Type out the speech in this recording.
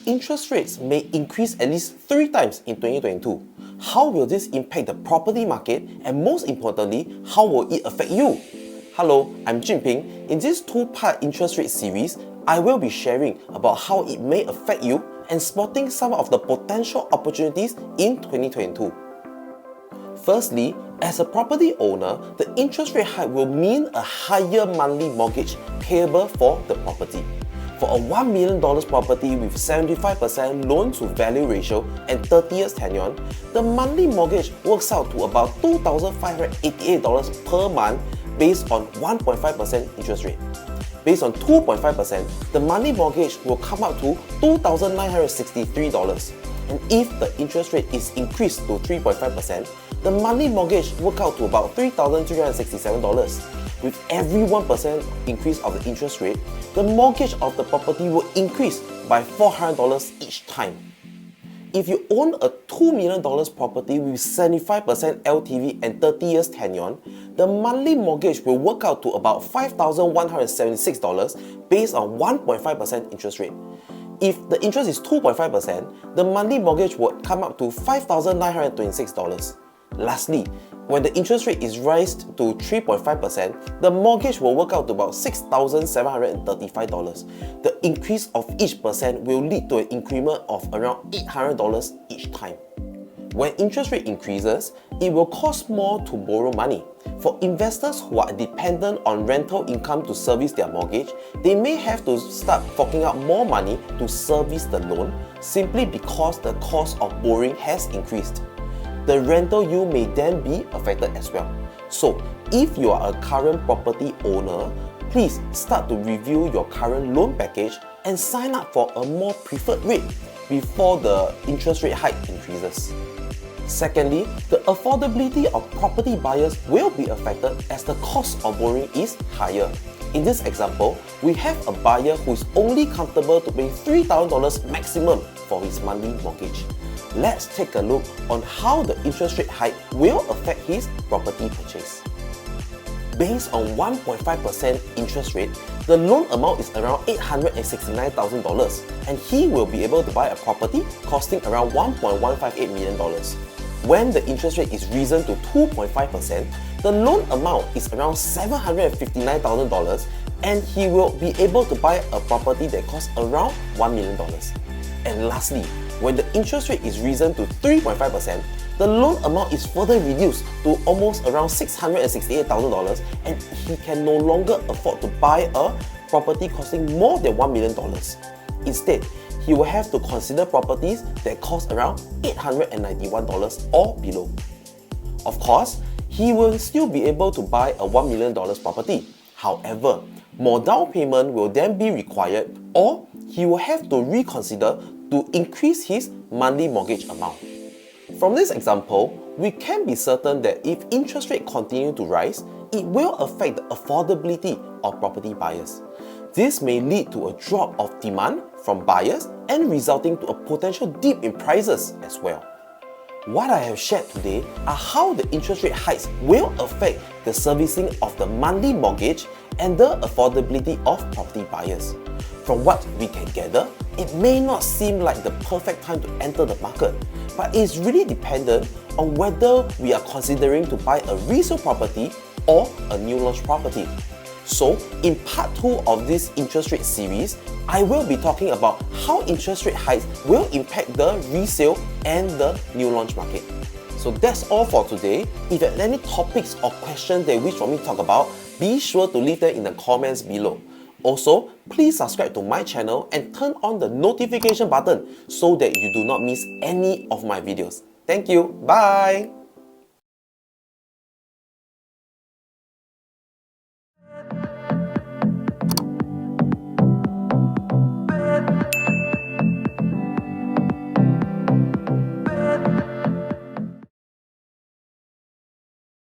interest rates may increase at least 3 times in 2022. How will this impact the property market, and most importantly, how will it affect you? Hello, I'm Junping. In this 2-part interest rate series, I will be sharing about how it may affect you and spotting some of the potential opportunities in 2022. Firstly, as a property owner, the interest rate hike will mean a higher monthly mortgage payable for the property. For a $1 million property with 75% loan to value ratio and 30 years tenure, the monthly mortgage works out to about $2,588 per month based on 1.5% interest rate. Based on 2.5%, the monthly mortgage will come out to $2,963. And if the interest rate is increased to 3.5%, the monthly mortgage works out to about $3,367. With every 1% increase of the interest rate, the mortgage of the property will increase by $400 each time. If you own a $2 million property with 75% LTV and 30 years tenure, the monthly mortgage will work out to about $5,176 based on 1.5% interest rate. If the interest is 2.5%, the monthly mortgage will come up to $5,926. Lastly, when the interest rate is raised to 3.5%, the mortgage will work out to about $6,735. The increase of each percent will lead to an increment of around $800 each time. When interest rate increases, it will cost more to borrow money. For investors who are dependent on rental income to service their mortgage, they may have to start forking out more money to service the loan simply because the cost of borrowing has increased. The rental yield may then be affected as well. So, if you are a current property owner, please start to review your current loan package and sign up for a more preferred rate before the interest rate hike increases. Secondly, the affordability of property buyers will be affected as the cost of borrowing is higher. In this example, we have a buyer who is only comfortable to pay $3,000 maximum for his monthly mortgage. Let's take a look on how the interest rate hike will affect his property purchase. Based on 1.5% interest rate, the loan amount is around $869,000 and he will be able to buy a property costing around $1.158 million. When the interest rate is risen to 2.5%, the loan amount is around $759,000 and he will be able to buy a property that costs around $1 million. And lastly, when the interest rate is risen to 3.5%, the loan amount is further reduced to almost around $668,000 and he can no longer afford to buy a property costing more than $1 million. Instead, he will have to consider properties that cost around $891 or below. Of course, he will still be able to buy a $1 million property. However, more down payment will then be required, or he will have to reconsider to increase his monthly mortgage amount. From this example, we can be certain that if interest rates continue to rise, it will affect the affordability of property buyers. This may lead to a drop of demand from buyers and resulting to a potential dip in prices as well. What I have shared today are how the interest rate hikes will affect the servicing of the monthly mortgage and the affordability of property buyers. From what we can gather, it may not seem like the perfect time to enter the market, but it's really dependent on whether we are considering to buy a resale property or a new launch property. So, in part 2 of this interest rate series, I will be talking about how interest rate hikes will impact the resale and the new launch market. So that's all for today. If you have any topics or questions that you wish for me to talk about, be sure to leave them in the comments below. Also, please subscribe to my channel and turn on the notification button so that you do not miss any of my videos. Thank you. Bye!